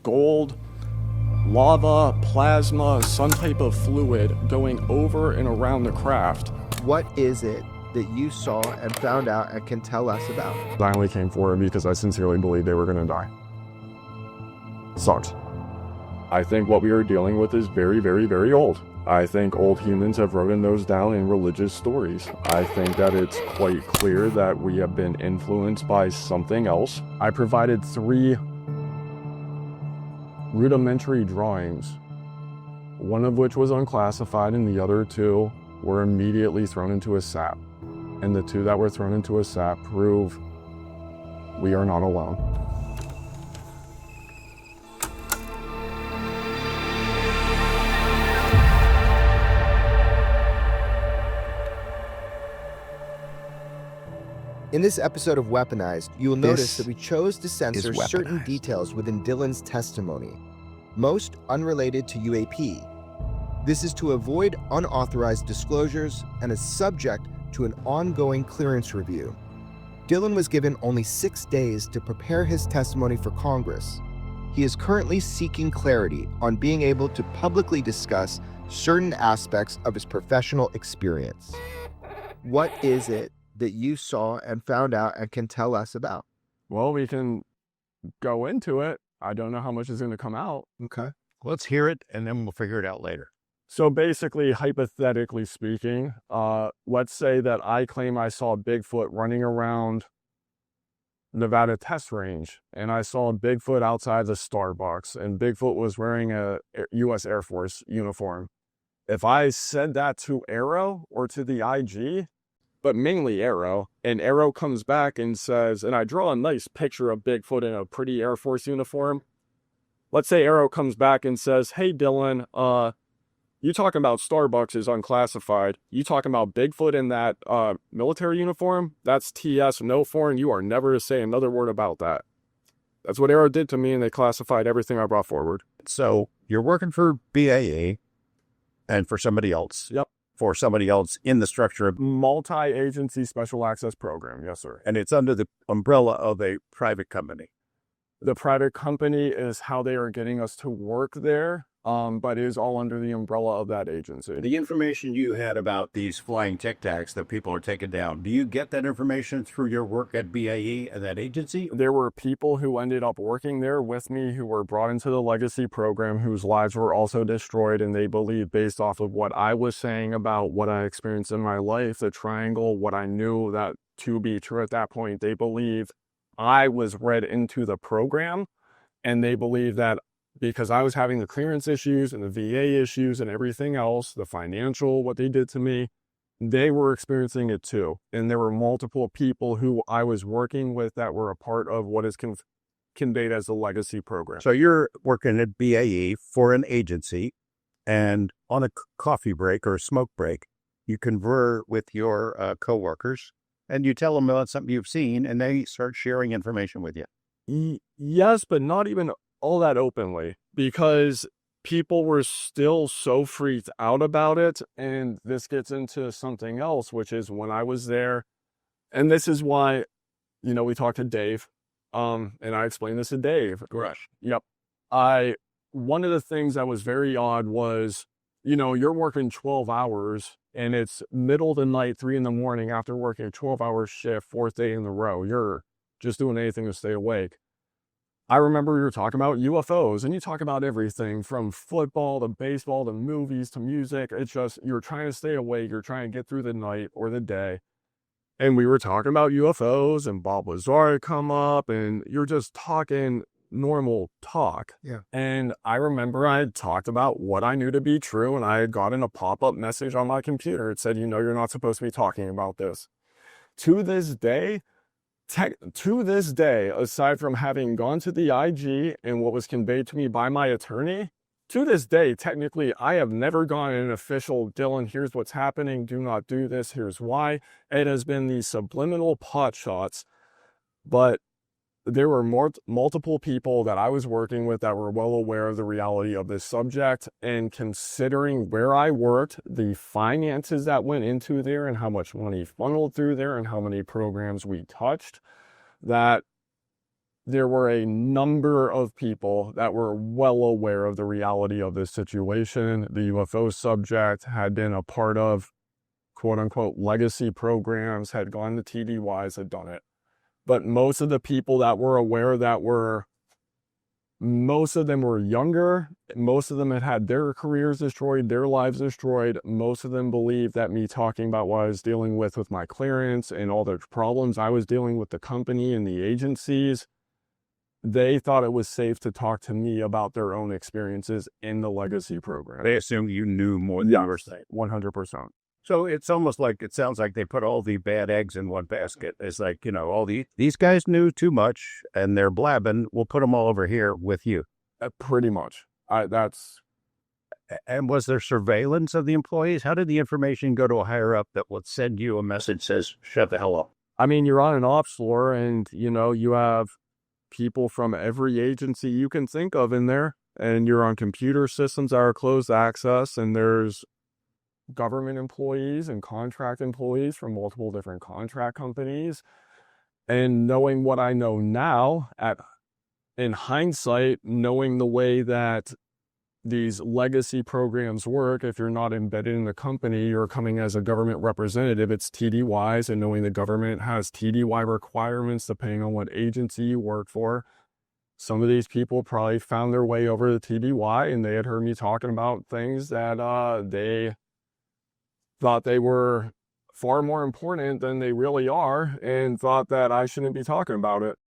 gold, lava, plasma, some type of fluid going over and around the craft. What is it that you saw and found out and can tell us about? I only came forward because I sincerely believed they were going to die. Sucks. I think what we are dealing with is very, very, very old. I think old humans have written those down in religious stories. I think that it's quite clear that we have been influenced by something else. I provided 3 rudimentary drawings, one of which was unclassified and the other 2 were immediately thrown into a sap. And the 2 that were thrown into a sap prove we are not alone. In this episode of Weaponized, you will notice that we chose to censor certain details within Dylan's testimony, most unrelated to UAP. This is to avoid unauthorized disclosures and is subject to an ongoing clearance review. Dylan was given only 6 days to prepare his testimony for Congress. He is currently seeking clarity on being able to publicly discuss certain aspects of his professional experience. What is it that you saw and found out and can tell us about? Well, we can go into it. I don't know how much is going to come out. Okay. Let's hear it, and then we'll figure it out later. So basically, hypothetically speaking, let's say that I claim I saw Bigfoot running around Nevada test range, and I saw Bigfoot outside the Starbucks, and Bigfoot was wearing a U.S. Air Force uniform. If I said that to Arrow or to the IG, but mainly Arrow, and Arrow comes back and says, and I draw a nice picture of Bigfoot in a pretty Air Force uniform. Let's say Arrow comes back and says, hey, Dylan, you talking about Starbucks is unclassified. You talking about Bigfoot in that military uniform? That's TS, no foreign. You are never to say another word about that. That's what Arrow did to me, and they classified everything I brought forward. So you're working for BAE and for somebody else. Yep. For somebody else in the structure of multi-agency special access program. Yes, sir. And it's under the umbrella of a private company. The private company is how they are getting us to work there. But it is all under the umbrella of that agency. The information you had about these flying Tic Tacs that people are taking down, do you get that information through your work at BAE and that agency? There were people who ended up working there with me who were brought into the legacy program whose lives were also destroyed, and they believed, based off of what I was saying about what I experienced in my life, the triangle, what I knew that to be true at that point, they believed I was read into the program, and they believed that because I was having the clearance issues and the VA issues and everything else, the financial, what they did to me, they were experiencing it too. And there were multiple people who I was working with that were a part of what is conveyed as the legacy program. So you're working at BAE for an agency, and on a coffee break or a smoke break, you confer with your coworkers and you tell them about something you've seen, and they start sharing information with you. Yes, but not even all that openly, because people were still so freaked out about it. And this gets into something else, which is when I was there, and this is why, we talked to Dave, and I explained this to Dave. Rush. Yep. One of the things that was very odd was, you're working 12 hours and it's middle of the night, 3 a.m. after working a 12-hour shift, 4th day in a row. You're just doing anything to stay awake. I remember we were talking about UFOs, and you talk about everything from football to baseball to movies to music. It's just, you're trying to stay awake. You're trying to get through the night or the day. And we were talking about UFOs, and Bob Lazar had come up, and you're just talking normal talk. Yeah. And I remember I had talked about what I knew to be true, and I had gotten a pop-up message on my computer. It said, you're not supposed to be talking about this. To this day, aside from having gone to the IG and what was conveyed to me by my attorney, to this day, technically, I have never gone an official, Dylan, here's what's happening, do not do this, here's why. It has been these subliminal pot shots, but there were multiple people that I was working with that were well aware of the reality of this subject, and considering where I worked, the finances that went into there and how much money funneled through there and how many programs we touched, that there were a number of people that were well aware of the reality of this situation. The UFO subject had been a part of quote unquote legacy programs, had gone to TDYs, had done it. But most of the people that were aware most of them were younger. Most of them had had their careers destroyed, their lives destroyed. Most of them believed that me talking about what I was dealing with my clearance and all the problems I was dealing with the company and the agencies, they thought it was safe to talk to me about their own experiences in the legacy program. They assumed you knew more than you were saying. 100%. So it's almost like, it sounds like they put all the bad eggs in one basket. It's like, you know, these guys knew too much and they're blabbing. We'll put them all over here with you. Pretty much. And was there surveillance of the employees? How did the information go to a higher up that would send you a message that says, shut the hell up? I mean, you're on an ops floor and, you know, you have people from every agency you can think of in there, and you're on computer systems that are closed access, and there's government employees and contract employees from multiple different contract companies. And knowing what I know now, in hindsight, knowing the way that these legacy programs work, if you're not embedded in the company, you're coming as a government representative, it's TDYs, and knowing the government has TDY requirements depending on what agency you work for. Some of these people probably found their way over to TDY, and they had heard me talking about things that they thought they were far more important than they really are, and thought that I shouldn't be talking about it.